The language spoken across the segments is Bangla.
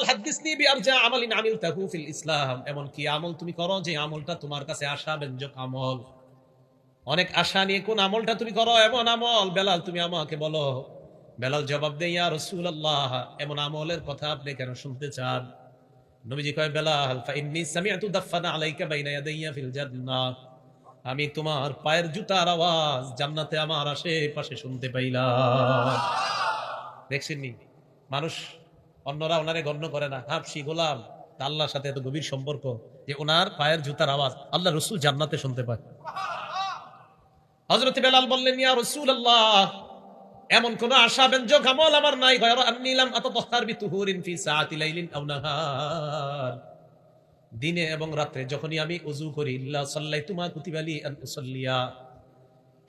হাদিসনি বিআরজা আমালিন আমিলতাহু ফিল ইসলাম, এমন কি আমল তুমি করো যে আমলটা তোমার কাছে আশাব্যঞ্জক আমল। অনেক আশা নিয়ে কোন আমলটা তুমি করো, এমন আমল বেলাল তুমি আমাকে বলো। বেলাল জবাব দেয়, ইয়া রাসূলুল্লাহ, এমন আমলের কথা আপনি কেন শুনতে চান? নবীজি কয়, বেলাল ফাইন্নী সামি'তু দাফানা আলাইকা বাইনা ইয়াদাইয়া ফিল জান্নাহ, আমি তোমার পায়ের জুতার আওয়াজ জান্নাতে আমার আশেপাশে শুনতে পাইলাম। দেখছেন নি, মানুষ অন্যরা ওনারে গণ্য করে না, হাবশি গোলাম, তা আল্লাহর সাথে এত গভীর সম্পর্ক যে ওনার পায়ের জুতার আওয়াজ আল্লাহ রাসূল জান্নাতে শুনতে পায়। হযরত বেলাল বললেন, ইয়া রাসূলুল্লাহ, এমন কোন আশাব্যঞ্জক আমল আমার নাই, গায়রা আন্নী লাম আতাতাহহার বিতুহুরিন ফি সাআতি লাইলিন আও নাহার, দিনে এবং রাতে যখনই আমি ওযু করি, ইল্লা সাল্লাইতু মা কুতিবা লি আন উসাল্লিয়া,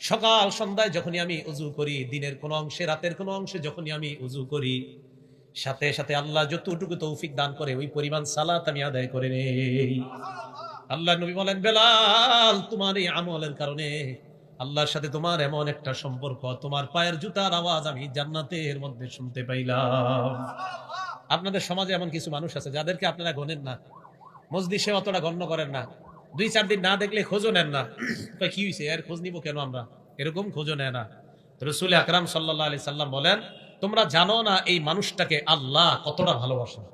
সকাল সন্ধ্যায় যখনই আমি ওযু করি, দিনের কোন অংশে রাতের কোন অংশে যখনই আমি ওযু করি, সাথে সাথে আল্লাহ যতটুকু তৌফিক দান করে ওই পরিমাণ সালাত আমি আদায় করে নেই। আল্লাহ নবী বলেন, বেলাল, তোমার এই আমলের কারণে আল্লাহর সাথে তোমার এমন একটা সম্পর্ক, তোমার পায়ের জুতার আওয়াজ আমি জান্নাতের মধ্যে শুনতে পাইলাম। আপনাদের সমাজে এমন কিছু মানুষ আছে যাদেরকে আপনারা গণেন না, মজলিসে অতটা গণ্য করেন না, 2-4 দিন না দেখলে খোঁজও নেন না। কি হয়েছে, এর খোঁজ নিব কেন আমরা, এরকম খোঁজও নেয় না। রাসূল আকরাম সাল্লাল্লাহু আলাইহি সাল্লাম বলেন, তোমরা জানো না এই মানুষটাকে আল্লাহ কতটা ভালোবাসেন।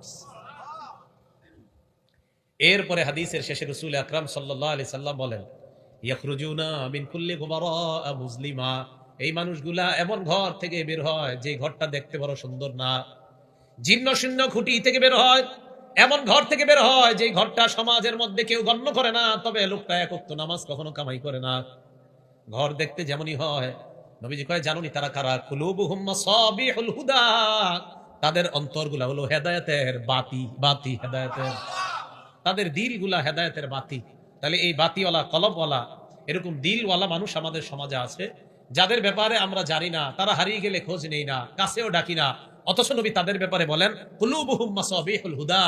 এরপরে হাদিসের শেষে রাসূল আকরাম সাল্লাল্লাহু আলাইহি সাল্লাম বলেন, ইয়াখরুজুনা মিন কুল্লি গুবারা মুসলিমা, এই মানুষগুলা এমন ঘর থেকে বের হয় যে ঘরটা দেখতে বড় সুন্দর না, জীর্ণ শীর্ণ খুঁটি থেকে বের হয়, এমন ঘর থেকে বের হয় যে ঘরটা সমাজের মধ্যে কেউ গণ্য করে না, তবে লোকটা এক ওয়াক্ত নামাজ কখনো কামাই করে না। ঘর দেখতে যেমনই হয়, নবীজি কয়, জানুনি তারা কারা? কুলুবুহুম মাসাবিহুল হুদা, তাদের অন্তরগুলা হলো হেদায়েতের বাতি, বাতি হেদায়েতের, তাদের দিলগুলা হেদায়েতের বাতি। তাহলে এই বাতিওয়ালা, কলবওয়ালা, এরকম দিলওয়ালা মানুষ আমাদের সমাজে আছে, যাদের ব্যাপারে আমরা জানি না, তারা হারিয়ে গেলে খোঁজ নেই না, কাছেও ডাকি না, অথচ নবী তাদের ব্যাপারে বলেন, কুলুবুহুম মাসাবিহুল হুদা,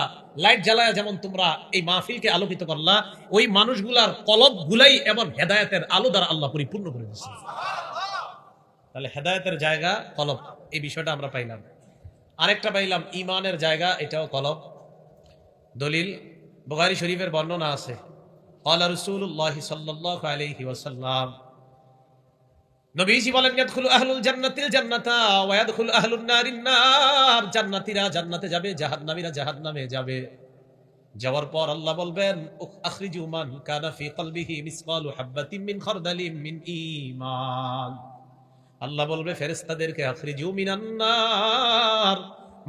লাইট জ্বালায় যেমন তোমরা এই মাহফিলকে আলোকিত করলা, ওই মানুষগুলার কলবগুলাই এমন হেদায়েতের আলো দ্বারা আল্লাহ পরিপূর্ণ করে দিয়েছে। তাহলে হেদায়েতের জায়গা কলব, এই বিষয়টা আমরা পাইলাম। আরেকটা পাইলাম ঈমানের জায়গা, এটাও কলব। দলিল বুখারী শরীফের বর্ণনা আছে, ক্বালা রাসূলুল্লাহ সাল্লাল্লাহু আলাইহি ওয়াসাল্লাম, নবীজি বলেন, ইয়াদখুলু আহলুল জান্নাতিল জান্নাতা ওয়া ইয়াদখুলু আহলুন নারিন নার, জান্নাতীরা জান্নাতে যাবে, জাহান্নামীরা জাহান্নামে যাবে। যাওয়ার পর আল্লাহ বলবেন, আখরিজু মান কানা ফি কলবিহি মিসকালু হাববাতিন মিন খারদালিন মিন ঈমান, আল্লাহ বলবে ফেরেশতাদেরকে, আখরিজু মিনান নার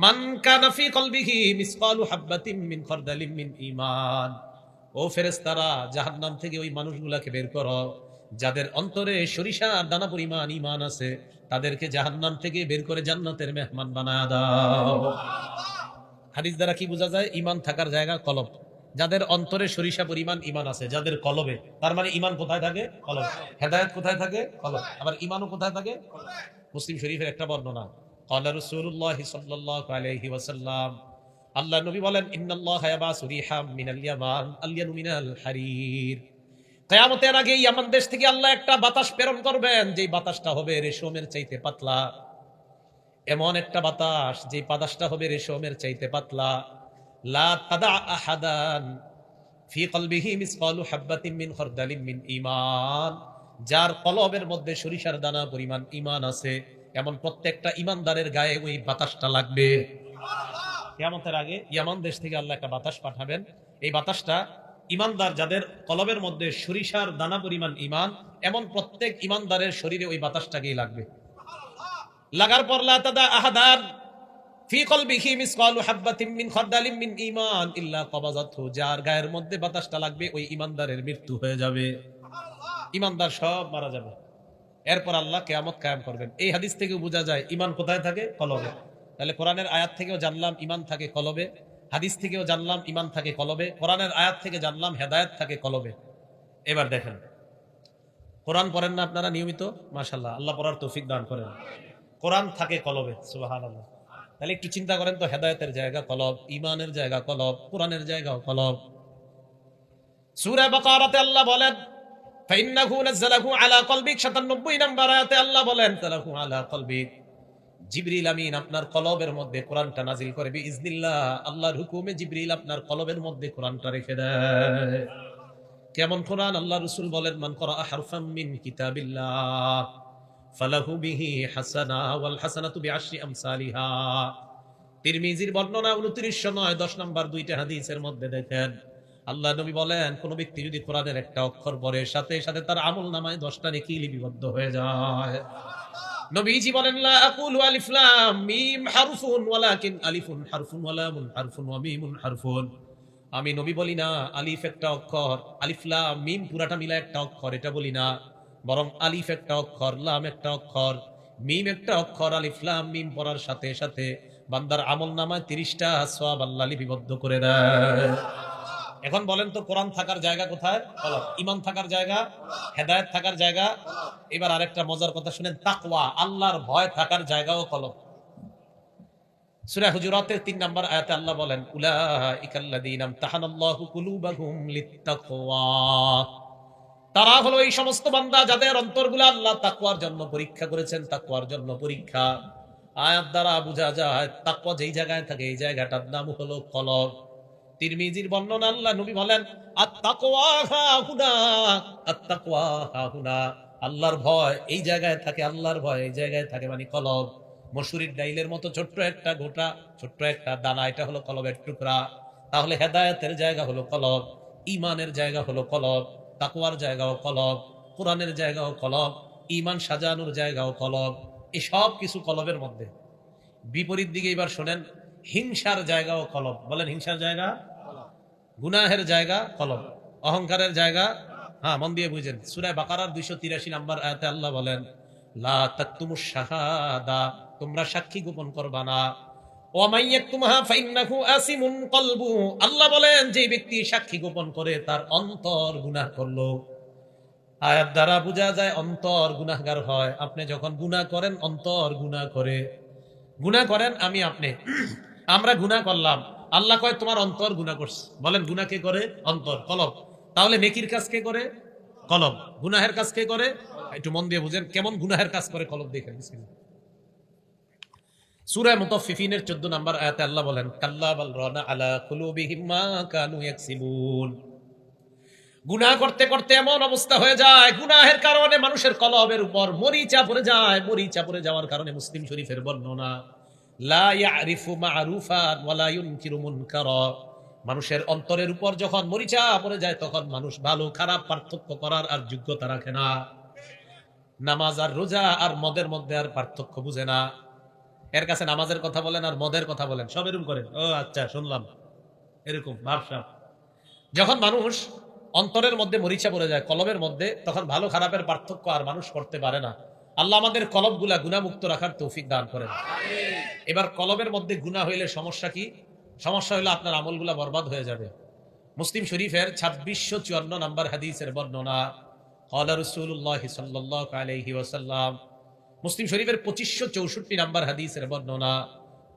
মান কানা ফি কলবিহি মিসকালু হাববাতিন মিন খারদালিন মিন ঈমান, ও ফেরেশতারা জাহান্নাম থেকে ওই মানুষগুলাকে বের করো যাদের অন্তরে সরিষার দানা পরিমাণ ঈমান আছে, তাদেরকে জাহান্নাম থেকে বের করে জান্নাতের মেহমান বানায় দাও। হাদিস দ্বারা কি বোঝা যায়? ঈমান থাকার জায়গা কলব, যাদের অন্তরে সরিষা পরিমাণ ঈমান আছে, যাদের কলবে, তার মানে ঈমান কোথায় থাকে? কলবে। হেদায়েত কোথায় থাকে? কলব। আবার ঈমানও কোথায় থাকে? মুসলিম শরীফের একটা বর্ণনা, ক্বালা রাসূলুল্লাহ সাল্লাল্লাহু আলাইহি ওয়াসাল্লাম, আল্লাহ নবী বলেন, ইন্নাল্লাহা ইয়াবাসু রিহাম মিনাল ইয়ামান আলয়ানু মিনাল হারির, কিয়ামতের আগে ইয়ামান দেশ থেকে আল্লাহ একটা বাতাস প্রেরণ করবেন, যেই বাতাসটা হবে রেশমের চাইতে পাতলা, এমন একটা বাতাস যে বাতাসটা হবে রেশমের চাইতে পাতলা, লা তাদা আহাদান ফি কলবিহি মিসকালু হাববাতিন মিন খারদালিন মিন ঈমান, যার কলবের মধ্যে সরিষার দানা পরিমাণ ঈমান আছে, এমন প্রত্যেকটা ঈমানদারের গায়ে ওই বাতাসটা লাগবে। কিয়ামতের আগে ইয়ামান দেশ থেকে আল্লাহ একটা বাতাস পাঠাবেন, এই বাতাসটা ঈমানদার যাদের কলবের মধ্যে সরিষার দানা পরিমাণ ঈমান, এমন প্রত্যেক ঈমানদারের শরীরে ওই বাতাসটাকেই লাগবে। লাগার পর লা তাদা আহাদান ফি কলবিহি মিসকালু হাববাতিন মিন খারদালিন মিন ঈমান ইল্লা কবাযাতহু, যার গায়ের মধ্যে বাতাসটা লাগবে ওই ঈমানদারের মৃত্যু হয়ে যাবে, ঈমানদার সব মারা যাবে। এরপর আল্লাহ কিয়ামত কায়েম করবেন। এই হাদিস থেকে বোঝা যায় ঈমান কোথায় থাকে? কলবে। তাহলে কোরআনের আয়াত থেকেও জানলাম ঈমান থাকে কলবে, হাদিস থেকেও জানলাম ঈমান থাকে কলবে, কোরআনের আয়াত থেকে জানলাম হেদায়েত থাকে কলবে। এবার দেখেন, কোরআন পড়েন না আপনারা নিয়মিত? মাশাআল্লাহ, আল্লাহ পড়ার তৌফিক দান করেন। কোরআন থাকে কলবে, সুবহানাল্লাহ। তাহলে একটু চিন্তা করেন তো, হেদায়েতের জায়গা কলব, ঈমানের জায়গা কলব, কোরআনের জায়গাও কলব। সূরা বাকারাতে আল্লাহ বলেন, ফাইন্নাহু নাযালাহু আলা কলবিক, ৯৭ নম্বর আয়াতে আল্লাহ বলেন, তালাহু আলা কলবিক, জিবরিল আমিন আপনার কলবের মধ্যে কোরআনটা নাজিল করে বিইজনিল্লাহ, আল্লাহর হুকুমে জিবরিল আপনার কলবের মধ্যে কোরআনটা রেখে দেয়। কেমন কোরআন? আল্লাহ রাসূল বলেন, মান করা হারফাম মিন কিতাবিল্লাহ ফালাহু বিহি হাসানা ওয়াল হাসানাতু বিআশরি আমসালিহা। তিরমিজির বর্ণনা 2909 10 নম্বর দুইটা হাদিসের মধ্যে দেখেন আল্লাহ নবী বলেন, কোন ব্যক্তি যদি কোরআনের একটা অক্ষর পড়ে সাথে সাথে তার আমলনামায় 10টা নেকি লিপিবদ্ধ হয়ে যায়। নবীজি বলেন, লা আকুলু আলিফ লাম মিম হারফুন ওয়ালাকিন আলিফুন হারফুন ওয়া লামুন হারফুন ওয়া মিমুন হারফুন। আমি নবী বলি না আলিফ একটা অক্ষর, আলিফ লাম মিম পুরাটা মিলা একটা অক্ষর, এটা বলি না। বরং আলিফ একটা অক্ষর, লাম একটা অক্ষর, মিম একটা অক্ষর। আলিফ লাম মিম পড়ার সাথে সাথে বান্দার আমলনামায় 30টা সওয়াব আল্লাহ লিপিবদ্ধ করে দেয়। এখন বলেন তো, কোরআন থাকার জায়গা কোথায়? কলব। ঈমান থাকার জায়গা, হেদায়েত থাকার জায়গা। এবার আরেকটা মজার কথা শুনেন, তাকওয়া, আল্লাহর ভয় থাকার জায়গাও কলব। সূরা হুজুরাতের 3 নম্বর আয়াতে আল্লাহ বলেন, উলাইকাল্লাযীনা ইমতাহানাল্লাহু কুলুবাহুম লিত্তাকওয়া। তারা হলো এই সমস্ত বান্দা যাদের অন্তরগুলো আল্লাহ তাকওয়ার জন্য পরীক্ষা করেছেন। তাকওয়ার জন্য পরীক্ষা, আয়াত দ্বারা বোঝা যায় তাকওয়া যেই জায়গায় থাকে এই জায়গাটার নাম হলো কলব। তিরমিজির বর্ণনা, আল্লাহ নবী বলেন, আত-তাকওয়া হাহুনা, আত-তাকওয়া হাহুনা। আল্লাহর ভয় এই জায়গায় থাকে, আল্লাহর ভয় এই জায়গায় থাকে, মানে কলব। মসুরির ডাইলের মতো ছোট্ট একটা গোটা, ছোট্ট একটা দানা, এটা হলো কলবের টুকরা। তাহলে হেদায়েতের জায়গা হলো কলব, ঈমানের জায়গা হলো কলব, তাকওয়ার জায়গাও কলব, কোরআনের জায়গাও কলব, ঈমান সাজানোর জায়গাও কলব। এই সব কিছু কলবের মধ্যে। বিপরীত দিকে এবার শোনেন, হিংসার জায়গাও কলব। বলেন, হিংসার জায়গা, গুনাহের জায়গা কলব, অহংকারের জায়গা। হ্যাঁ, মন দিয়ে বুঝেন। সূরা বাকারার 283 নম্বর আয়াতে আল্লাহ বলেন, লা তাকতুমুশ শাহাদা, তোমরা সাক্ষী গোপন করবা না। ওয়া মান ইয়াকতুমহা ফাইন্নাহু আসিমুন কলবু, আল্লাহ বলেন যে ব্যক্তি সাক্ষী গোপন করে তার অন্তর গুনাহ করলো। আয়াত দ্বারা বোঝা যায় অন্তর গুনাহগার হয়। আপনি যখন গুনাহ করেন, অন্তর গুনাহ করে। গুনাহ করেন আমি আপনি, আমরা গুনাহ করলাম, আল্লাহ কয় তোমার অন্তর গুনাহ করছে। বলেন, গুনাহ কে করে? অন্তর, কলব। তাহলে নেকির কাজ কে করে? কলব। গুনাহের কাজ কে করে? একটু মন দিয়ে বুঝেন কেমন গুনাহের কাজ করে কলব, দেখেন। সূরা মুতাফফিফিনের 14 নম্বর আয়াতে আল্লাহ বলেন, কাল্লা বাল রানা আলা কুলুবিহিম মা কানু ইয়াকসিবুন। গুনাহ করতে করতে এমন অবস্থা হয়ে যায়, গুনাহের কারণে মানুষের কলবের উপর মরিচা পড়ে যায়। মরিচা পড়ে যাওয়ার কারণে মুসলিম শরীফের বর্ণনা, লা ইয়ারিফু মা'রুফান ওয়া লা ইউনকিরু মুনকারা। মানুষের অন্তরের উপর যখন মরিচা পড়ে যায়, তখন মানুষ ভালো খারাপ পার্থক্য করার আর যোগ্যতা রাখে না। নামাজ আর রোজা আর মদের মধ্যে আর পার্থক্য বুঝে না। এর কাছে নামাজের কথা বলেন আর মদের কথা বলেন, সব এরকম করেন। ও আচ্ছা, শুনলাম, এরকম ভাবসাব। যখন মানুষ অন্তরের মধ্যে মরিচা পড়ে যায়, কলবের মধ্যে, তখন ভালো খারাপের পার্থক্য আর মানুষ করতে পারে না। আল্লাহ আমাদের কলবগুলা গুনাহমুক্ত রাখার তৌফিক দান করেন। এবার কলবের মধ্যে গুনাহ হইলে সমস্যা কি? সমস্যা হলো আপনার আমলগুলা বরবাদ হয়ে যাবে। মুসলিম শরীফের 2654 নম্বর হাদিসের বর্ণনা, ক্বালা রাসূলুল্লাহ সাল্লাল্লাহু আলাইহি ওয়াসাল্লাম। মুসলিম শরীফের 2564 নম্বর হাদিসের বর্ণনা,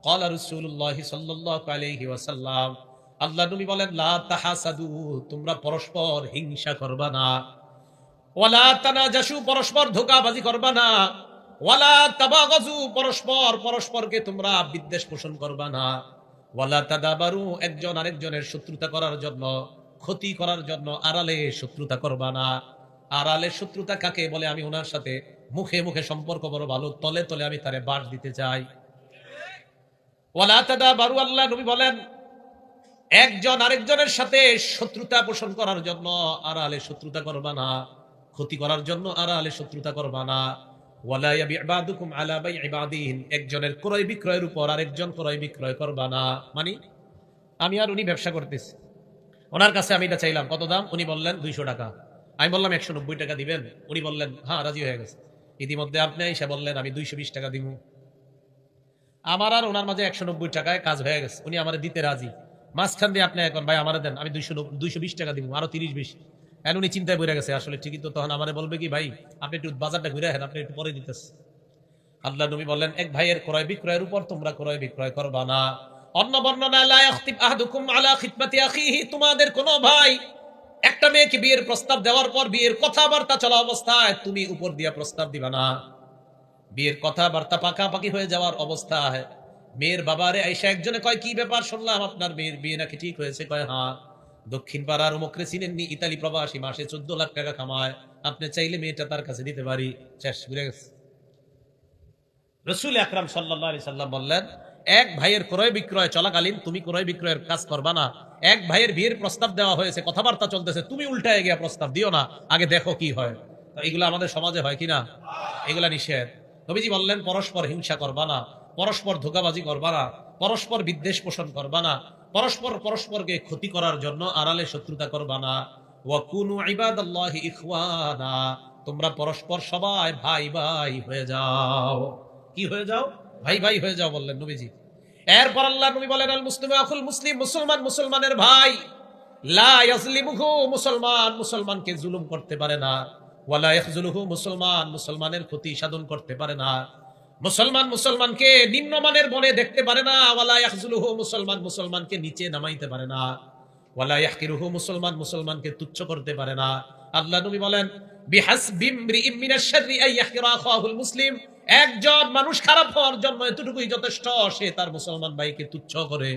ক্বালা রাসূলুল্লাহ সাল্লাল্লাহু আলাইহি ওয়াসাল্লাম। আল্লাহ নবী বলেন, লা তাহাসাদু, তোমরা পরস্পর হিংসা করবা না। ওয়ালা তানাজাসু, পরস্পর ধোঁকাবাজি করবা না। ওয়ালা তাবাগাজু, পরস্পর পরস্পরকে তোমরা বিদ্বেষ পোষণ করবা না। ওয়ালা তাদাবারু, একজন আরেকজনের শত্রুতা করার জন্য, ক্ষতি করার জন্য আড়ালে শত্রুতা করবা না। আড়ালে শত্রুতা কাকে বলে? আমি ওনার সাথে মুখে মুখে সম্পর্ক বড় ভালো, তলে তলে আমি তারে বাস দিতে চাই। ওয়ালা তাদাবারু, আল্লাহ নবী বলেন, একজন আরেকজনের সাথে শত্রুতা পোষণ করার জন্য আড়ালে শত্রুতা করবা না, ক্ষতি করার জন্য আড়ালে শত্রুতা করবা না। ওয়ালা ইয়াবি'বাদুকুম আলা বাই'i বাদিন, একজনের ক্রয় বিক্রয়ের উপর আরেকজন ক্রয় বিক্রয় করবা না। মানে আমি আর উনি ব্যবসা করতেছি, ওনার কাছে আমি এটা চাইলাম, কত দাম? উনি বললেন 200 টাকা। আমি বললাম 190 টাকা দিবেন। উনি বললেন হ্যাঁ, রাজি হয়ে গেছে। ইতিমধ্যে আপনি এসে বললেন আমি 220 টাকা দিব। আমার আর ওনার মাঝে 190 টাকায় কাজ হয়ে গেছে, উনি আমার দিতে রাজি। মাঝখান দিয়ে আপনি এখন ভাই আমার দেন, আমি 220 টাকা দিব, আরো 30 বেশি। এখন উনি চিন্তায় পড়ে গেছে, আসলে ঠিকই তো। তখন আমারে বলবে কি, ভাই আপনি একটু বাজারটা ঘুরে আসেন, আপনি একটু পরে দিতেছে। আল্লাহ নবী বললেন, এক ভাইয়ের ক্রয় বিক্রয়ের উপর তোমরা ক্রয় বিক্রয় করবা না। অন্য বর্ণনা, লা ইয়াখতিব আহাদুকুম আলা খিতমাতি আখিহি, তোমাদের কোন ভাই একটা মেয়েকে বিয়ের প্রস্তাব দেওয়ার পর বিয়ের কথাবার্তা চলা অবস্থায় তুমি উপর দিয়া প্রস্তাব দিবা না। বিয়ের কথাবার্তা পাকাপাকি হয়ে যাওয়ার অবস্থায় মেয়ের বাবারে আইসা একজনে কয়, কি ব্যাপার, শুনলাম আপনার মেয়ের বিয়ে নাকি ঠিক হয়েছে। কয় হ্যাঁ, দক্ষিণ পাড়ার অমুকরে চিনেননি, ইতালি প্রবাসী, মাসে 14 লাখ টাকা কামায়, আপনি চাইলে মেয়েটা তার কাছে দিতে পারি। শেষ ঘুরে গেছে। রসুল আকরাম সাল্লাল্লাহু আলাইহি সাল্লাম বললেন, এক ভাইয়ের ক্রয় বিক্রয় চলাকালীন তুমি ক্রয় বিক্রয়ের কাজ করবা না। এক ভাইয়ের বিয়ের প্রস্তাব দেওয়া হয়েছে, কথাবার্তা চলতেছে, তুমি উল্টায় গিয়ে প্রস্তাব দিও না, আগে দেখো কি হয়। এগুলো আমাদের সমাজে হয় কিনা? এগুলা নিষেধ। নবীজি বললেন, পরস্পর হিংসা করবা না, পরস্পর ধোঁকাবাজি করবা না, পরস্পর বিদ্বেষ পোষণ করবা না, পরস্পর পরস্পরকে ক্ষতি করার জন্য আড়ালে শত্রুতা করবা না। ওয়াকুনু ইবাদাল্লাহি ইখওয়ানা, তোমরা পরস্পর সবাই ভাই ভাই হয়ে যাও। কি হয়ে যাও? ভাই ভাই হয়ে যাও বললেন নবীজি। এরপর আল্লাহ নবী বলেন, আল মুসলিমু আখুল মুসলিম, মুসলমান মুসলমানের ভাই, লা ইয়াজলিমুহু, মুসলমান মুসলমানকে জুলুম করতে পারে না, ওয়ালা ইয়াখজুলুহু, মুসলমান মুসলমানের ক্ষতি সাধন করতে পারে না, মুসলমান মুসলমানকে নিম্নমানের বনে দেখতে পারে না, ওয়ালা ইয়াখজুলুহু, মুসলমান মুসলমানকে নিচে নামাইতে পারে না, ওয়ালা ইয়াহকিরুহু, মুসলমান মুসলমানকে তুচ্ছ করতে পারে না। আল্লাহ নবী বলেন, বিহাসবি ইমরিইম মিনাশ শাররি আন ইয়াহকিরা আখাহুল মুসলিম, একজন মানুষ খারাপ হওয়ার জন্য এতটুকুই যথেষ্ট, সে তার মুসলমান ভাইকে তুচ্ছ করে,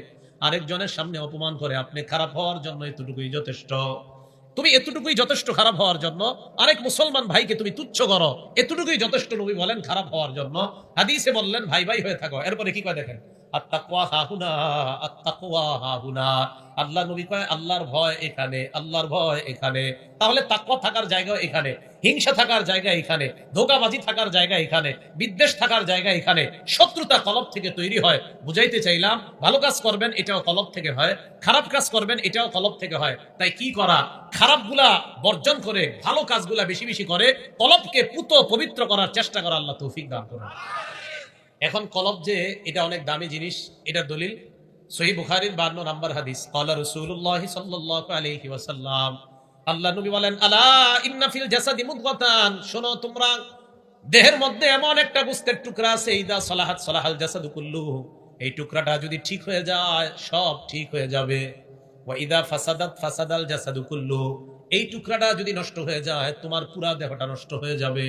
আরেকজনের সামনে অপমান করে, আপনি খারাপ হওয়ার জন্য এতটুকুই যথেষ্ট। তুমি এতটুকুই যথেষ্ট খারাপ হওয়ার জন্য, আরেক মুসলমান ভাইকে তুমি তুচ্ছ করো, এতটুকুই যথেষ্ট। নবী বলেন খারাপ হওয়ার জন্য। হাদিসে বললেন ভাই ভাই হয়ে থাকো। এরপরে কি কয় দেখেন, আত্তাকওয়া হাহুনা, আত্তাকওয়া হাহুনা। আল্লাহ নবী কয়, আল্লাহর ভয় এখানে, আল্লাহর ভয় এখানে। তাহলে তাকওয়া থাকার জায়গা এখানে, হিংসা থাকার জায়গা এখানে, ধোঁকাবাজি থাকার জায়গা এখানে, বিদ্বেষ থাকার জায়গা এখানে। শত্রুতা কলব থেকে তৈরি হয়। বুঝাইতে চাইলাম, ভালো কাজ করবেন এটাও কলব থেকে হয়, খারাপ কাজ করবেন এটাও কলব থেকে হয়। তাই কি করা, খারাপগুলা বর্জন করে ভালো কাজগুলা বেশি বেশি করে কলবকে পুত পবিত্র করার চেষ্টা করা। আল্লাহ তৌফিক দান করুন। এখন কলব যে এটা অনেক দামি জিনিস, এটা দলিল সহিহ বুখারীর 52 নম্বর হাদিস। ক্বালা রাসূলুল্লাহ সাল্লাল্লাহু আলাইহি ওয়াসাল্লাম, আল্লাহ নবী বলেন, আলা ইন্না ফিল জাসাদি মুদগাতান, শোনো তোমরা, দেহের মধ্যে এমন একটা গোশতের টুকরা আছে, ইদা সালাহাত সালাহাল জাসাদু কুল্লুহু, এই টুকরাটা যদি ঠিক হয়ে যায় সব ঠিক হয়ে যাবে। ওয়া ইদা ফাসাদাত ফাসাদাল জাসাদু কুল্লুহু, এই টুকরাটা যদি নষ্ট হয়ে যায় তোমার পুরা দেহটা নষ্ট হয়ে যাবে।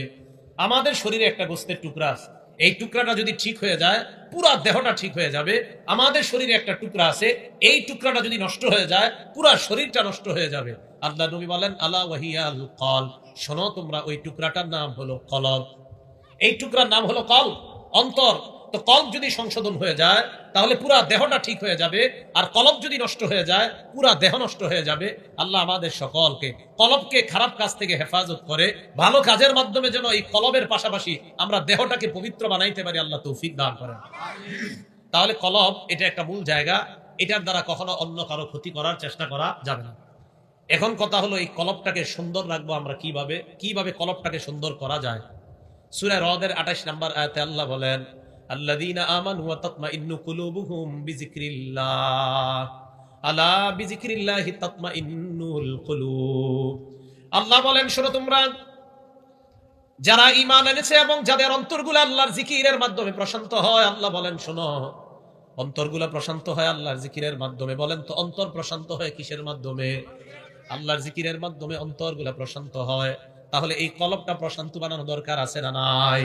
আমাদের শরীরে একটা গোশতের টুকরা আছে, এই টুকরাটা যদি ঠিক হয়ে যায় পুরা দেহটা ঠিক হয়ে যাবে। আমাদের শরীরে একটা টুকরা আছে, এই টুকরাটা যদি নষ্ট হয়ে যায় পুরা শরীরটা নষ্ট হয়ে যাবে। আল্লাহ নবী বলেন, আলা ওয়াহিয়াল কলব, শোনো তোমরা, ওই টুকরাটার নাম হলো কলব। এই টুকরার নাম হলো কলব, অন্তর। তো কলব যদি সংশোধন হয়ে যায় তাহলে পুরা দেহটা ঠিক হয়ে যাবে, আর কলব যদি নষ্ট হয়ে যায় পুরা দেহ নষ্ট হয়ে যাবে। আল্লাহ আমাদের সকলকে কলবকে খারাপ কাজ থেকে হেফাজত করে ভালো কাজের মাধ্যমে যেন এই কলবের পাশাপাশি আমরা দেহটাকে পবিত্র বানাইতে পারি, আল্লাহ তৌফিক দান করেন। তাহলে কলব এটা একটা মূল জায়গা, এটার দ্বারা কখনো অন্য কারো ক্ষতি করার চেষ্টা করা যাবে না। এখন কথা হলো, এই কলবটাকে সুন্দর রাখবো আমরা কিভাবে, কিভাবে কলবটাকে সুন্দর করা যায়। সূরা রদের 28 নম্বর আয়াতে আল্লাহ বলেন, আল্লাযীনা আমানু ওয়া তাতমাইন্নু কুলুবুহুম বিযিকরিল্লাহ, আলা বিযিকরিল্লাহি তাতমাইন্নুল কুলুব। আল্লাহ বলেন, শোনো তোমরা যারা ঈমান এনেছে এবং যাদের অন্তরগুলো আল্লাহর জিকিরের মাধ্যমে প্রশান্ত হয়, আল্লাহ বলেন শোনো, অন্তরগুলো প্রশান্ত হয় আল্লাহর জিকিরের মাধ্যমে। বলেন তো অন্তর প্রশান্ত হয় কিসের মাধ্যমে? আল্লাহর জিকিরের মাধ্যমে অন্তরগুলো প্রশান্ত হয়। তাহলে এই কলবটা প্রশান্ত বানানো দরকার আছে না নাই?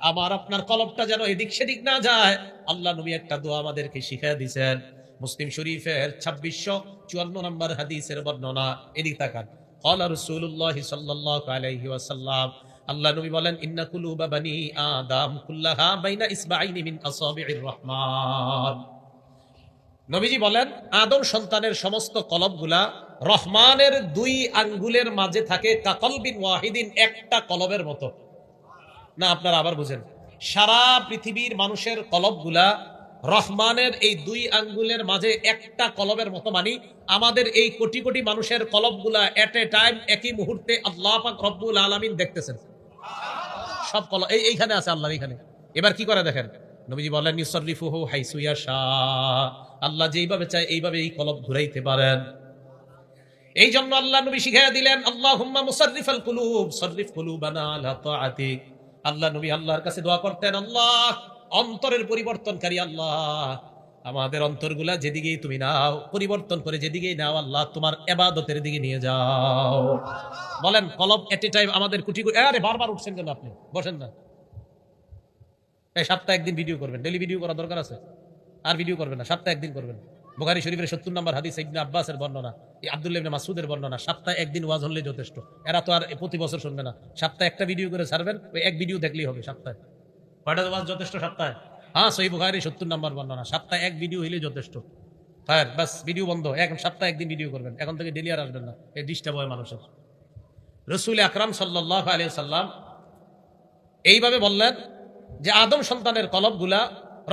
আমার আপনার কলবটা যেন এদিক সেদিক না যায়, আল্লাহ নবী একটা দোয়া আমাদেরকে শিখিয়ে দিয়েছেন। মুসলিম শরীফের 2654 নম্বর হাদিসের বর্ণনা। এদিক তাকান। ক্বালা রাসূলুল্লাহ সাল্লাল্লাহু আলাইহি ওয়াসাল্লাম, আল্লাহ নবী বলেন, ইন্না কুলুবা বানি আদম কুল্লাহা বাইনা ইসবাঈনি মিন আসাবি'ir রহমান। নবীজি বলেন, আদম সন্তানের সমস্ত কলবগুলা রহমানের 2 আঙ্গুলের মাঝে থাকে, কাকলবিন ওয়াহিদিন, একটা কলবের মতো। না, আপনারা আবার বুঝেন, সারা পৃথিবীর মানুষের কলবগুলা রহমানের এই 2 আঙ্গুলের মাঝে একটা কলবের মতো। মানে আমাদের এই কোটি কোটি মানুষের কলবগুলা এট এ টাইম, একই মুহূর্তে আল্লাহ পাক রব্বুল আলামিন দেখতেছেন। সব কলব এইখানে আছে, আল্লাহর এইখানে। এবার কি করে দেখেন, নবীজি বলেন, ইউসাররিফুহু হাইসু ইয়াশা, আল্লাহ যেইভাবে চায় এইভাবে এই কলব ঘুরাইতে পারেন। এই জন্য আল্লাহ নবী শিখিয়ে দিলেন, আল্লাহুম্মা মুসাররিফাল কুলুব সাররিফ কুলুবানা আলা তাআতিক। আল্লাহ নবী আল্লাহর কাছে দোয়া করতেন, আল্লাহ অন্তরের পরিবর্তনকারী আল্লাহ, আমাদের অন্তরগুলা যেদিকেই তুমি নাও, পরিবর্তন করে যেদিকেই নাও আল্লাহ, তোমার ইবাদতের দিকে নিয়ে যাও। বলেন কলব এট এ টাইম আমাদের কোটি কোটি। আরে বারবার উঠছেন কেন আপনি? বসেন না। তাই সপ্তাহে একদিন ভিডিও করবেন। ডেলি ভিডিও করার দরকার আছে? আর ভিডিও করবেন না, সপ্তাহে একদিন করবেন। বুখারী শরীফের 70 নম্বর হাদিস ইবনে আব্বাসের বর্ণনা, আব্দুল্লাহ ইবনে মাসউদের বর্ণনা, সপ্তাহে একদিন ওয়াজ হলেই যথেষ্ট। এরা তো আর প্রতি বছর শুনবে না। সপ্তাহে একটা ভিডিও করে ছাড়বেন, ওই এক ভিডিও দেখলেই হবে সপ্তাহে। কয়টা ওয়াজ যথেষ্ট সপ্তাহে? হ্যাঁ, সহিহ বুখারী 70 নম্বর বর্ণনা, সপ্তাহে এক ভিডিও হইলেই যথেষ্ট। হ্যাঁ, বাস ভিডিও বন্ধ। এক সপ্তাহে একদিন ভিডিও করবেন, এখন থেকে ডেলি আর আসবেন না, এই ডিস্টার্ব হয় মানুষের। রাসূল আকরাম সাল্লাল্লাহু আলাইহি সাল্লাম এইভাবে বললেন যে আদম সন্তানের কলবগুলা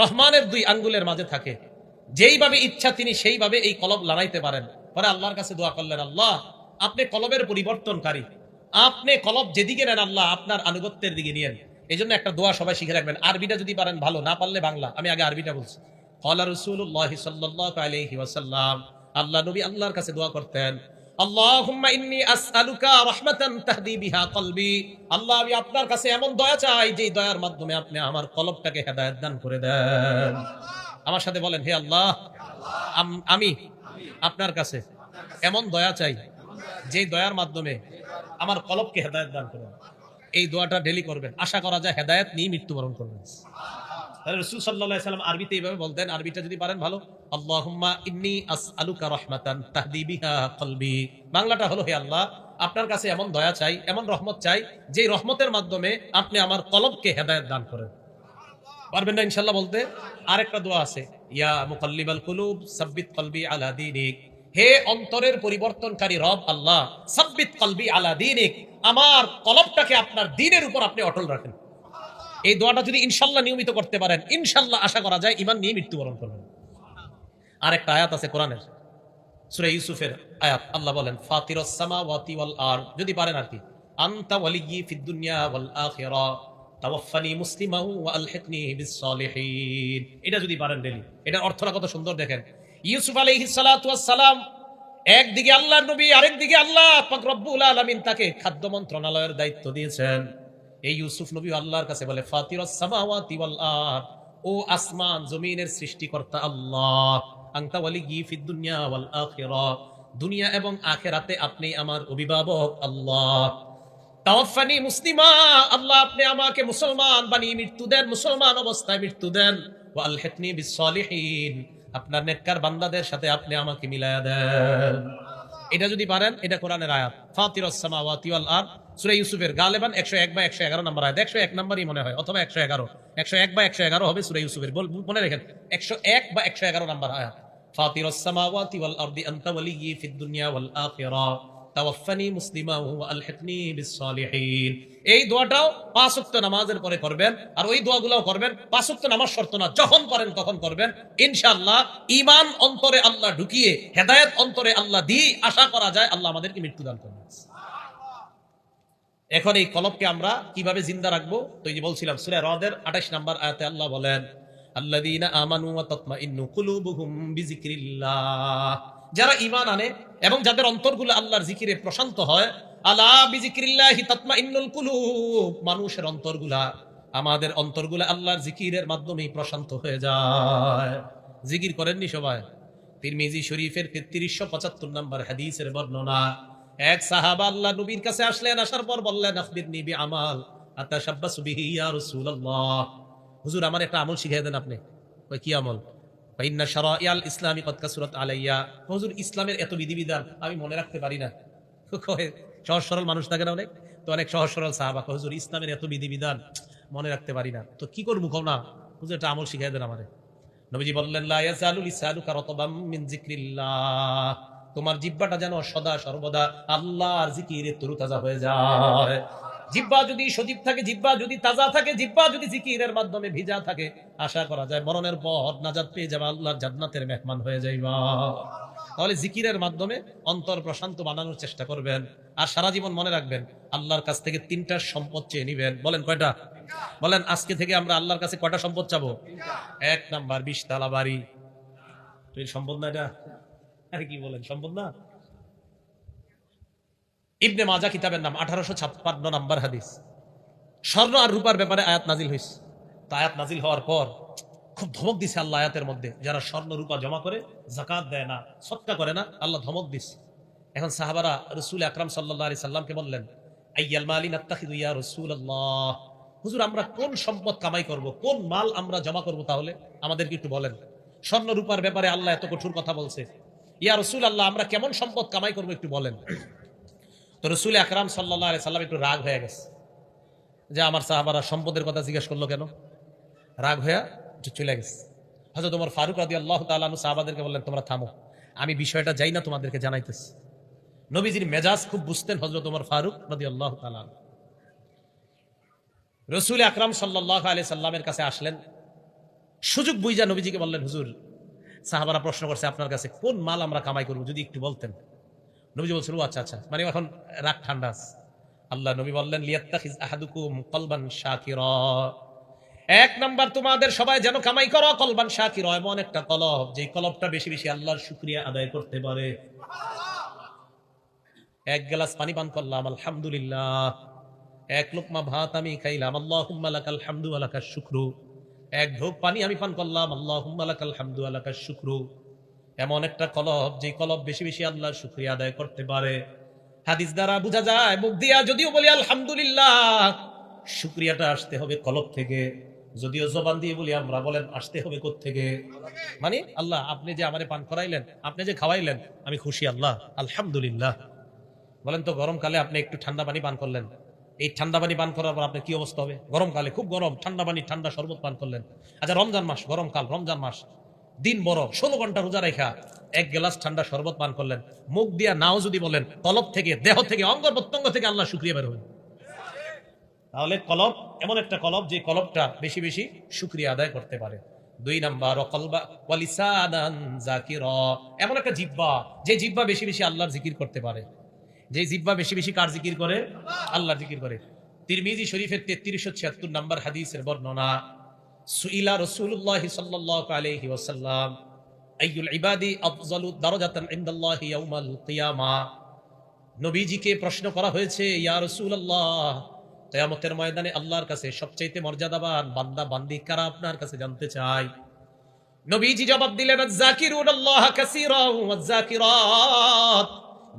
রহমানের 2 আঙ্গুলের মাঝে থাকে, যেইভাবে ইচ্ছা তিনি সেইভাবে এই কলব লড়াইতে পারেন। পরে আল্লাহর কাছে দোয়া করলেন, আল্লাহ আপনি কলবের পরিবর্তনকারী, আপনি কলব যেদিকে নেন আল্লাহ আপনার আনুগত্যের দিকে নিয়েন। এই জন্য একটা দোয়া সবাই শিখে রাখবেন, আরবিটা যদি পারেন ভালো, না পারলে বাংলা। আমি আগে আরবিটা বলছি। ক্বালা রাসূলুল্লাহ সাল্লাল্লাহু আলাইহি ওয়াসাল্লাম, আল্লাহ নবী আল্লাহর কাছে দোয়া করতেন, আল্লাহুম্মা ইন্নী আসআলুকা রাহমাতান তাহদি বিহা কলবি। আল্লাহ আমি আপনার কাছে এমন দয়া চাই যে দয়ার মাধ্যমে আপনি আমার কলবটাকে হেদায়েত দান করে দেন। আমার সাথে বলেন, হে আল্লাহ আমি আপনার কাছে এমন দয়া চাই যে দয়ার মাধ্যমে আমার কলবকে হেদায়েত দান করেন। এই দোয়াটা ডেলি করবেন, আশা করা যায় হেদায়েত নিয়ে মৃত্যুবরণ করবেন। রাসূল সাল্লাল্লাহু আলাইহি সাল্লাম আরবিতে এইভাবে বলতেন, আরবিটা যদি পারেন ভালো, আল্লাহুম্মা ইন্নী আসআলুকা রাহমাতান তাহদি বিহা কলবি। বাংলাটা হলো, হে আল্লাহ আপনার কাছে এমন দয়া চাই, এমন রহমত চাই যে রহমতের মাধ্যমে আপনি আমার কলবকে হেদায়েত দান করেন। পারবেন না ইনশাআল্লাহ বলতে? আরেকটা দোয়া আছে, ইয়া মুকাল্লিবাল কুলুব সাব্বিত কলবি আলা দীনিক। হে অন্তরের পরিবর্তনকারী রব আল্লাহ, সাব্বিত কলবি আলা দীনিক, আমার কলবটাকে আপনার দ্বীনের উপর আপনি অটল রাখেন। এই দোয়াটা যদি ইনশাআল্লাহ নিয়মিত করতে পারেন, ইনশাআল্লাহ আশা করা যায় ঈমান নিয়ে মৃত্যুবরণ করবেন। আরেকটা আয়াত আছে কোরআনের, সূরা ইউসুফের আয়াত। আল্লাহ বলেন, ফাতিরাস সামাওয়াতি ওয়াল আরদ, যদি পারেন আর কি, আনতা ওয়ালিয়্যি ফিদ দুনিয়া ওয়াল আখিরা তাওয়াফানি মুসলিমান ওয়া আলহিকনি বিস সলিহিন। এটা যদি পারেন ডেলি, এটার অর্থটা কত সুন্দর দেখেন। ইউসুফ আলাইহিস সালাতু ওয়াস সালাম, একদিকে আল্লাহর নবী, আরেকদিকে আল্লাহ পাক রব্বুল আলামিন তাকে খাদ্য মন্ত্রণালয়ের দায়িত্ব দিয়েছেন। এই ইউসুফ নবী আল্লাহর কাছে বলে, ফাতিরাস সামাওয়াতি ওয়াল আরদ, ও আসমান জমিনের সৃষ্টিকর্তা আল্লাহ, আনতা ওয়ালিয়্যি ফিদ দুনিয়া ওয়াল আখিরা, দুনিয়া এবং আখিরাতে আপনি আমার অভিভাবক আল্লাহ। তাওয়াফানি মুসলিমা, আল্লাহ আপনি আমাকে মুসলমান বানিয়ে মৃত্যু দেন, মুসলমান অবস্থায় মৃত্যু দেন। ওয়া আলহিকনি বিস সলিহিন, আপনার নেককার বান্দাদের সাথে আপনি আমাকে মিলায়া দেন। এটা যদি পারেন, এটা কোরআনের আয়াত, ফাতিরাস সামাওয়াতি ওয়াল আরদ, সূরা ইউসুফের গালিবান 101 বা 111 নম্বর আয়াত। 101 নম্বরই মনে হয়, অথবা 111, 101 বা 111 হবে সূরা ইউসুফের। মনে রাখেন, 101 বা 111 নম্বর আয়াত। ফাতিরাস সামাওয়াতি ওয়াল আরদি আনতা ওয়ালিয়্যি ফিদ দুনিয়া ওয়াল আখিরা তাওয়াফানি মুসলিমান ওয়া আলহিকনি বিস সলিহিন। এই দোয়াটাও 5 ওয়াক্ত নামাজের পরে করবেন, আর ওই দোয়াগুলোও করবেন। 5 ওয়াক্ত নামাজ শর্ত না, যখন পারেন তখন করবেন। ইনশাআল্লাহ ঈমান অন্তরে আল্লাহ ঢুকিয়ে, হেদায়েত অন্তরে আল্লাহ দিয়ে আশা করা যায় আল্লাহ আমাদেরকে মৃত্যু দান করবেন। এখন এই কলবকে আমরা কিভাবে জিন্দা রাখবো? তো এই যে বলছিলাম, সূরা রদের 28 নম্বর আয়াতে আল্লাহ বলেন, আল্লাযীনা আমানু ওয়া তাতমাইন্নু কুলুবুহুম বিযিকরিল্লাহ, যারা ঈমান আনে এবং যাদের অন্তরগুলো আল্লাহর জিকিরে প্রশান্ত হয়। আলা বিযিকরিল্লাহি তাতমাইন্নুল কুলুব, মানুষের অন্তরগুলা, আমাদের অন্তরগুলা আল্লাহর জিকিরের মাধ্যমে প্রশান্ত হয়ে যায়। জিকির করেননি সবাই? তিরমিজি শরীফের 3375 নম্বর হাদিসের বর্ণনা, এক সাহাবা আল্লাহ নবীর কাছে আসলেন, আসার পর বললেন, আখবিরনি বিআমাল আতাশাব্বাসু বিহি ইয়া রাসূলুল্লাহ, হুজুর আমার একটা আমল শিখিয়ে দেন আপনি। কই কি আমল? ফাইন্না শারাইআল ইসলামি কদ কাসুরাত আলাইয়া, হুজুর ইসলামের এত বিধিবিধান আমি মনে রাখতে পারি না। সহজ সরল মানুষ থাকে না অনেক, তো অনেক সহজ সরল সাহাবা, হুজুর ইসলামের এত বিধিবিধান মনে রাখতে পারি না, তো কি করবো কও না, হুজুর একটা আমল শিখিয়ে দেন আমারে। নবীজি বললেন, লা ইয়াজালু লিসানুকা রাতবাম মিন যিকরিল্লাহ, তোমার জিহ্বাটা যেন সদা সর্বদা আল্লাহর জিকিরে তরুতাজা হয়ে যায়। জিহ্বা যদি সজীব থাকে, জিহ্বা যদি তাজা থাকে, জিহ্বা যদি জিকিরের মাধ্যমে ভিজা থাকে, আশা করা যায় মরণের পর নাজাত পেয়ে যাবে, আল্লাহর জান্নাতের মেহমান হয়ে যাইবা। তাহলে জিকিরের মাধ্যমে অন্তর প্রশান্ত বানানোর চেষ্টা করবেন। আর সারা জীবন মনে রাখবেন, আল্লাহর কাছ থেকে 3টা সম্পদ চেয়ে নিবেন। বলেন কয়টা? বলেন আজকে থেকে আমরা আল্লাহর কাছে কয়টা সম্পদ চাবো? 1 নাম্বার 20 তালা বাড়ি। তো এই সম্পদ না এটা? আরে কি বলেন, সম্পদ না? ইবনে মাজাহ কিতাবের নাম, 1856 নাম্বার হাদিস। স্বর্ণ আর রূপার ব্যাপারে আয়াত নাজিল হয়েছে। তো আয়াত নাজিল হওয়ার পর খুব ধমক দিছে আল্লাহ আয়াতের মধ্যে, যারা স্বর্ণ রূপা জমা করে, যাকাত দেয় না, সদকা করে না, আল্লাহ ধমক দিছে। এখন সাহাবারা রাসূল আকরাম সাল্লাল্লাহু আলাইহি সাল্লামকে বললেন, আইয়াল মালি নাত্তাখিযু ইয়া রাসূলুল্লাহ, হুজুর আমরা কোন সম্পদ কামাই করব, কোন মাল আমরা জমা করব, তাহলে আমাদেরকে একটু বলেন। স্বর্ণ রূপার ব্যাপারে আল্লাহ এত কঠোর কথা বলছে, ইয়া রাসূল আল্লাহ আমরা কেমন সম্পদ কামাই করব একটু বলেন। তো রাসূল আকরাম সাল্লাল্লাহু আলাইহি সাল্লাম একটু রাগ হয়ে গেছে যে আমার সাহাবারা সম্পদের কথা জিজ্ঞেস করলো কেন, রাগ হয়ে চলে গেছে। হযরত ওমর ফারুক রাদিয়াল্লাহু তাআলা আনহু সাহাবাদেরকে বললেন তোমরা থামো, আমি বিষয়টা যাই না তোমাদেরকে জানাইতেছি। নবীজির মেজাজ খুব বুঝতেন হযরত ওমর ফারুক রাদিয়াল্লাহু তাআলা। রাসূল আকরাম সাল্লাল্লাহু আলাইহি সাল্লামের কাছে আসলেন, সুযোগ বুঝা নবীজিকে বললেন হুজুর সাহাবারা প্রশ্ন করছে আপনার কাছে কোন মাল আমরা কামাই করব, যদি একটু বলতেন। নবীজি বলছিল আচ্ছা আচ্ছা, মানে এখন রাগ ঠান্ডা আছে। আল্লাহ নবী বললেন লিয়াত্তাখিজ আহাদুকুম কলবান শাকিরা, এক নাম্বার তোমাদের সবাই যেন কামাই করো কলবান শাকিরা, এমন একটা কলব যেই কলবটা বেশি বেশি আল্লাহর শুকরিয়া আদায় করতে পারে। এক গ্লাস পানি পান করলাম আলহামদুলিল্লাহ, এক লোকমা ভাত আমি খাইলাম আল্লাহুম্মা লাকাল হামদু ওয়া লাকাশ শুকরু, এক ঢোক পানি আমি পান করলাম আল্লাহুম্মা লাকাল হামদু ওয়া লাকাশ শুকরু। এমন একটা কলব যে কলব বেশি বেশি আল্লাহর শুকরিয়া আদায় করতে পারে। হাদিস দ্বারা বোঝা যায় মুখ দিয়া যদিও বলি আলহামদুলিল্লাহ, শুকরিয়াটা আসতে হবে কলব থেকে। যদিও জবান দিয়ে বলি আমরা, বলেন আসতে হবে কোত্থেকে? মানে আল্লাহ আপনি যে আমারে পান করাইলেন, আপনি যে খাওয়াইলেন, আমি খুশি আল্লাহ আলহামদুলিল্লাহ। বলেন তো গরমকালে আপনি একটু ঠান্ডা পানি পান করলেন, এই ঠান্ডা পানি পান করার পর আপনার কি অবস্থা হবে? গরমকালে খুব গরম, ঠান্ডা পানি ঠান্ডা শরবত পান করলেন। আচ্ছা রমজান মাস, গরমকাল, রমজান মাস, দিন বড়, 16 ঘন্টা রোজা রেখা এক গ্লাস ঠান্ডা শরবত পান করলেন, মুখ দিয়া নাও যদি বলেন, কলব থেকে, দেহ থেকে, অঙ্গ প্রত্যঙ্গ থেকে আল্লাহ শুকরিয়া বের হবে। তাহলে কলব এমন একটা কলব যে কলবটা বেশি বেশি শুকরিয়া আদায় করতে পারে। দুই নাম্বার ওয়াকলবা ওয়ালিসানান যাকিরা, এমন একটা জিহ্বা যে জিহ্বা বেশি বেশি আল্লাহর জিকির করতে পারে। যে জিহ্বা বেশি বেশি কার জিকির করে? আল্লাহর জিকির করে। তিরমিজি শরীফের 3376 নম্বর হাদিসের বর্ণনা, সুইলা রাসূলুল্লাহ সাল্লাল্লাহু আলাইহি ওয়াসাল্লাম আইয়ুল ইবাদি আফজালু দারাজাতান ইনদাল্লাহি ইয়াউমাল কিয়ামা, নবীজিকে প্রশ্ন করা হয়েছে ইয়া রাসূলুল্লাহ কিয়ামতের ময়দানে আল্লাহর কাছে সবচেয়ে মর্যাদাবান বান্দা বান্দি কারা আপনার কাছে জানতে চাই। নবীজি জবাব দিলেন আয-যাকিরুনাল্লাহ কাসীরা ওয়াজ যাকিরাত,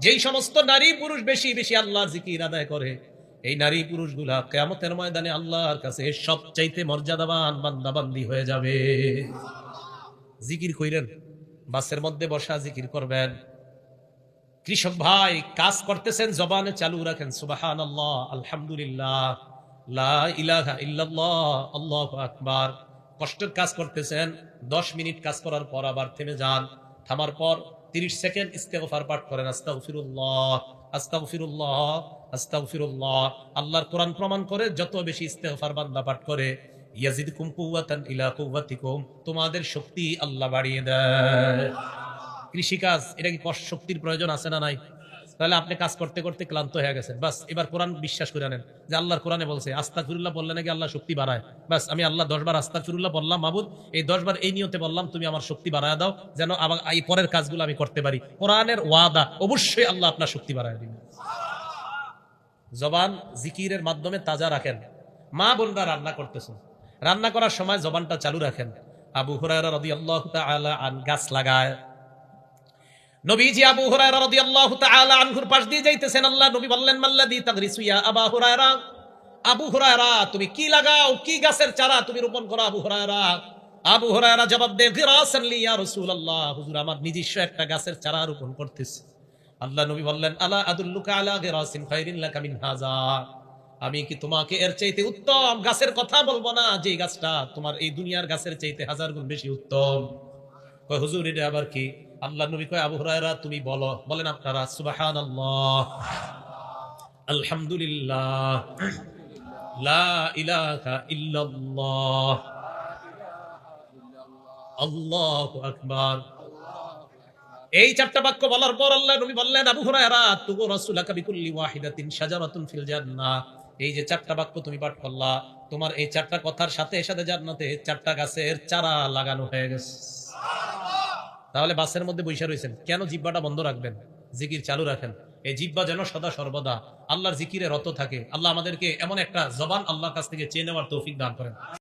যেই সমস্ত নারী পুরুষ বেশি বেশি আল্লাহর জিকির আদায় করে, এই নারী পুরুষগুলা কিয়ামতের ময়দানে আল্লাহর কাছে সবচাইতে মর্যাদাবান বান্দা বান্দি হয়ে যাবে। জিকির কইরেন, বাসের মধ্যে বসা জিকির করবেন। কৃষক ভাই কাজ করতেছেন, জবানে চালু রাখেন সুবহানাল্লাহ আলহামদুলিল্লাহ লা ইলাহা ইল্লাল্লাহ আল্লাহু আকবার। কষ্টের কাজ করতেছেন, 10 মিনিট কাজ করার পর আবার থেমে যান, থামার পর 30 সেকেন্ড ইস্তেগফার পাঠ করেন, আস্তাগফিরুল্লাহ আস্তাগফিরুল্লাহ আস্তাগফিরুল্লাহ। আল্লাহর কোরআন প্রমাণ করে যত বেশি ইস্তেগফার বান্দা পাঠ করে ইয়াজিদকুম কুওয়াতান ইলা কুওয়াতিকুম, তোমাদের শক্তি আল্লাহ বাড়িয়ে দেয়। কৃষিকাজ, এটা কি কষ্ট শক্তির প্রয়োজন আছে না নাই? তাহলে আপনি কাজ করতে করতে ক্লান্ত হয়ে গেছেন, বাস এবার কোরআন বিশ্বাস করে নেন যে আল্লাহর কোরআনে বলছে আস্তাগফিরুল্লাহ বললে নাকি আল্লাহ শক্তি বাড়ায়। বাস আমি আল্লাহ 10 বার আস্তাগফিরুল্লাহ বললাম, মাবুদ এই 10 বার এই নিয়তে বললাম তুমি আমার শক্তি বাড়ায় দাও, যেন আবার এই পরের কাজগুলো আমি করতে পারি। কোরআনের ওয়াদা, অবশ্যই আল্লাহ আপনার শক্তি বাড়ায় দিবেন। জবান জিকিরের মাধ্যমে তাজা রাখেন। মা বোনরা রান্না করতেছেন, রান্না করার সময় জবানটা চালু রাখেন। আবু হুরায়রা রাদিয়াল্লাহু তাআলা আন গাছ লাগায়, নবীজি আবু হুরায়রা রাদিয়াল্লাহু তাআলা আনহুর পাশ দিয়ে যাইতেছেন, আল্লাহ নবী বললেন মাল্লাযী তাগরিসু ইয়া আবু হুরায়রা, আবু হুরায়রা তুমি কি লাগাও, কি গাছের চারা তুমি রোপণ করো আবু হুরায়রা? আবু হুরায়রা জবাব দেন গিরাসান লি ইয়া রাসূলুল্লাহ, হুজুর আমার নিজস্ব একটা গাছের চারা রোপণ করতেছি। আল্লাহ নবী বললেন আলা আদুল্লুকা আলা গিরাসিন খায়রিন লাকা মিন হাযা, আমি কি তোমাকে এর চাইতে উত্তম গাছের কথা বলবো না, যে গাছটা তোমার এই দুনিয়ার গাছের চাইতে 1000 গুণ বেশি উত্তম? কয় হুজুর এটা আবার কি? আল্লাহ নবী কয় আবু হুরায়রা তুমি বলো, বলেন আপনারা সুবহানাল্লাহ আলহামদুলিল্লাহ লা ইলাহা ইল্লাল্লাহ আল্লাহু আকবার। এই চারটা বাক্য বলার পর আল্লাহ নবী বললেন আবু হুরায়রা তুগু রাসূলাকা বিকুল্লি ওয়াহিদাতিন শাজারাতুন ফিল জান্নাহ, এই যে চারটা বাক্য তুমি পাঠ করলা, তোমার এই চারটা কথার সাথে সাথে জান্নাতে চারটা গাছের চারা লাগানো হয়ে গেছে। তাহলে বাসের মধ্যে বৈশা রয়েছেন কেন? জিহ্বাটা বন্ধ রাখবেন, জিকির চালু রাখেন। এই জিহ্বা যেন সদা সর্বদা আল্লাহর জিকিরে রত থাকে। আল্লাহ আমাদেরকে এমন একটা জবান আল্লাহর কাছ থেকে চেয়ে নেওয়ার তৌফিক দান করেন।